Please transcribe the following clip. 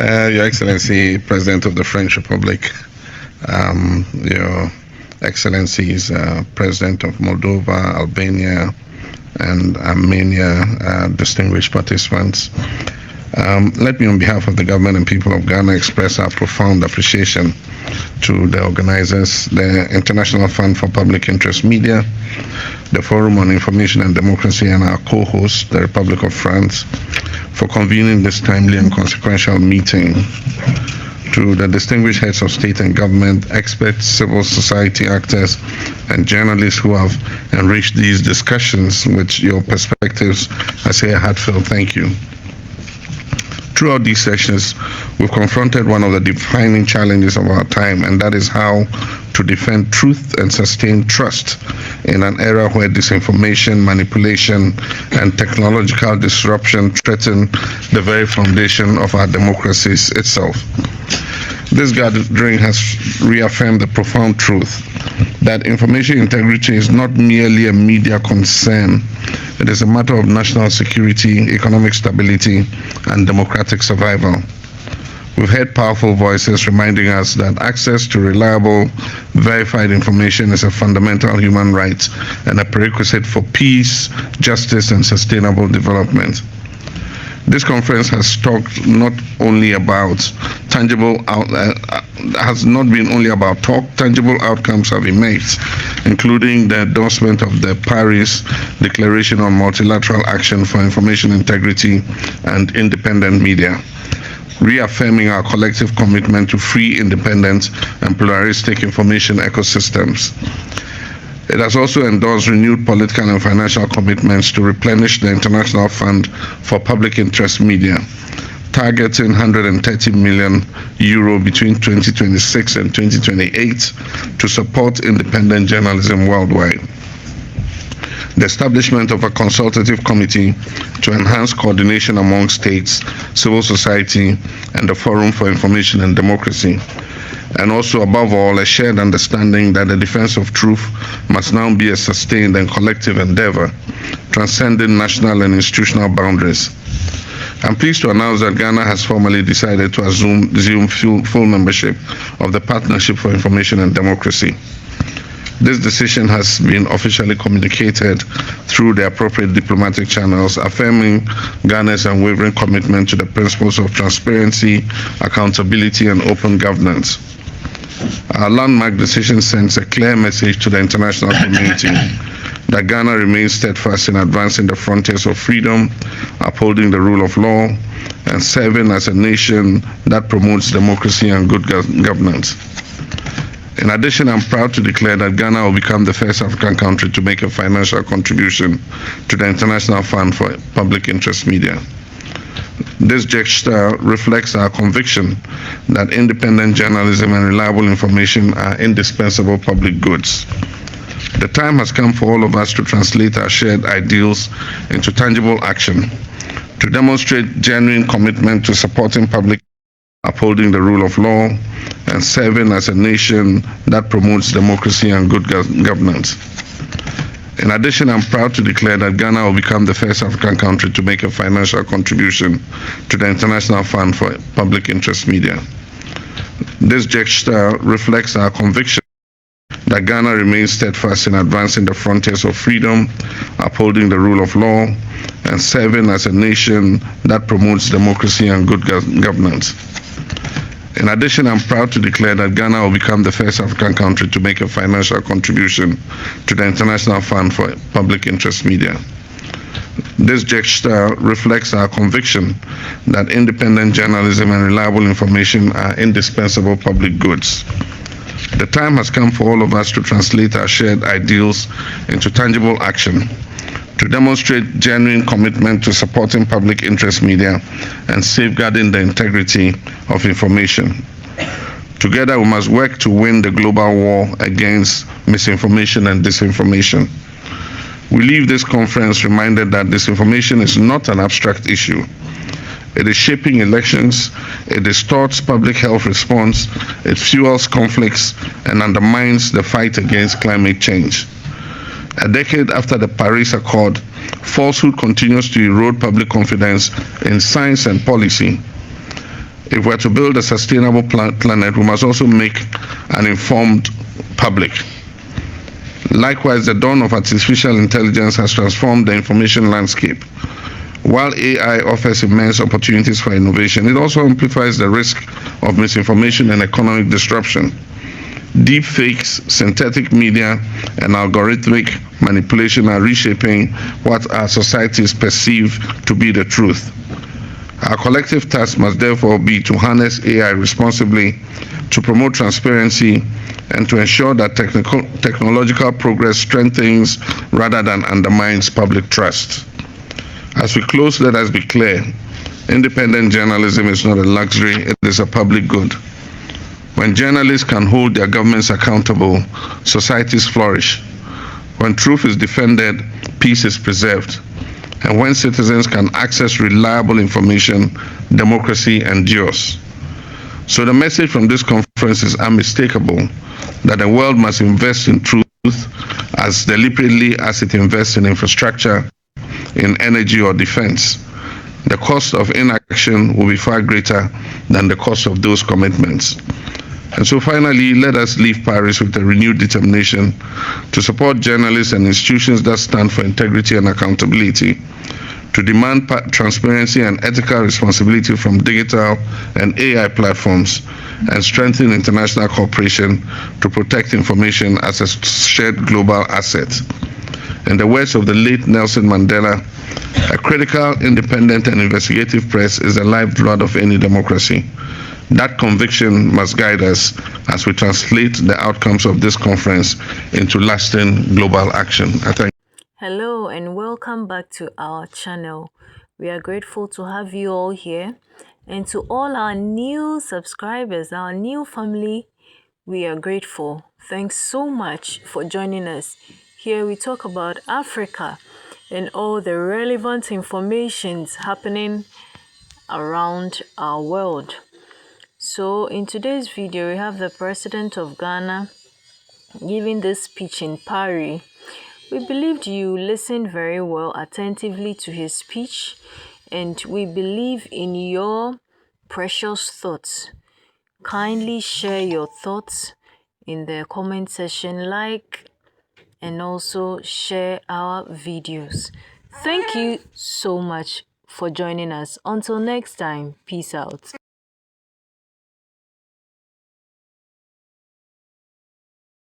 Your Excellency, President of the French Republic, Your Excellencies, President of Moldova, Albania, and Armenia, distinguished participants. Let me, on behalf of the government and people of Ghana, express our profound appreciation to the organizers, the International Fund for Public Interest Media, the Forum on Information and Democracy, and our co-host, the Republic of France, for convening this timely and consequential meeting. To the distinguished heads of state and government, experts, civil society actors, and journalists who have enriched these discussions with your perspectives, I say a heartfelt thank you. Throughout these sessions, we've confronted one of the defining challenges of our time, and that is how to defend truth and sustain trust in an era where disinformation, manipulation, and technological disruption threaten the very foundation of our democracies itself. This gathering has reaffirmed the profound truth that information integrity is not merely a media concern. It is a matter of national security, economic stability, and democratic survival. We've heard powerful voices reminding us that access to reliable, verified information is a fundamental human right and a prerequisite for peace, justice, and sustainable development. This conference has talked not only about tangible tangible outcomes have emerged, including the endorsement of the Paris Declaration on Multilateral Action for Information Integrity and Independent Media, reaffirming our collective commitment to free, independent, and pluralistic information ecosystems. It has also endorsed renewed political and financial commitments to replenish the International Fund for Public Interest Media, targeting €130 million between 2026 and 2028 to support independent journalism worldwide. The establishment of a consultative committee to enhance coordination among states, civil society, and the Forum for Information and Democracy, and also, above all, a shared understanding that the defense of truth must now be a sustained and collective endeavor, transcending national and institutional boundaries. I'm pleased to announce that Ghana has formally decided to assume full membership of the Partnership for Information and Democracy. This decision has been officially communicated through the appropriate diplomatic channels, affirming Ghana's unwavering commitment to the principles of transparency, accountability, and open governance. Our landmark decision sends a clear message to the international community that Ghana remains steadfast in advancing the frontiers of freedom, upholding the rule of law, and serving as a nation that promotes democracy and good governance. In addition, I'm proud to declare that Ghana will become the first African country to make a financial contribution to the International Fund for Public Interest Media. This gesture reflects our conviction that independent journalism and reliable information are indispensable public goods. The time has come for all of us to translate our shared ideals into tangible action, to demonstrate genuine commitment to supporting public, upholding the rule of law, and serving as a nation that promotes democracy and good governance. In addition, I'm proud to declare that Ghana will become the first African country to make a financial contribution to the International Fund for Public Interest Media. This gesture reflects our conviction that Ghana remains steadfast in advancing the frontiers of freedom, upholding the rule of law, and serving as a nation that promotes democracy and good governance. In addition, I'm proud to declare that Ghana will become the first African country to make a financial contribution to the International Fund for Public Interest Media. This gesture reflects our conviction that independent journalism and reliable information are indispensable public goods. The time has come for all of us to translate our shared ideals into tangible action, to demonstrate genuine commitment to supporting public interest media and safeguarding the integrity of information. Together, we must work to win the global war against misinformation and disinformation. We leave this conference reminded that disinformation is not an abstract issue. It is shaping elections, it distorts public health response, it fuels conflicts, and undermines the fight against climate change. A decade after the Paris Accord, falsehood continues to erode public confidence in science and policy. If we're to build a sustainable planet, we must also make an informed public. Likewise, the dawn of artificial intelligence has transformed the information landscape. While AI offers immense opportunities for innovation, it also amplifies the risk of misinformation and economic disruption. Deep fakes, synthetic media, and algorithmic manipulation are reshaping what our societies perceive to be the truth. Our collective task must therefore be to harness AI responsibly, to promote transparency, and to ensure that technological progress strengthens rather than undermines public trust. As we close, let us be clear. Independent journalism is not a luxury, it is a public good. When journalists can hold their governments accountable, societies flourish. When truth is defended, peace is preserved. And when citizens can access reliable information, democracy endures. So the message from this conference is unmistakable, that the world must invest in truth as deliberately as it invests in infrastructure, in energy or defense. The cost of inaction will be far greater than the cost of those commitments. And so finally, let us leave Paris with a renewed determination to support journalists and institutions that stand for integrity and accountability, to demand transparency and ethical responsibility from digital and AI platforms, and strengthen international cooperation to protect information as a shared global asset. In the words of the late Nelson Mandela, a critical, independent, and investigative press is the lifeblood of any democracy. That conviction must guide us as we translate the outcomes of this conference into lasting global action. Hello and welcome back to our channel. We are grateful to have you all here, and to all our new subscribers, our new family, we are grateful. Thanks so much for joining us. Here we talk about Africa and all the relevant informations happening around our world. So in today's video, we have the President of Ghana giving this speech in Paris. We believed you listened very well attentively to his speech, and we believe in your precious thoughts. Kindly share your thoughts in the comment section, like, and also share our videos. Thank you so much for joining us. Until next time, peace out.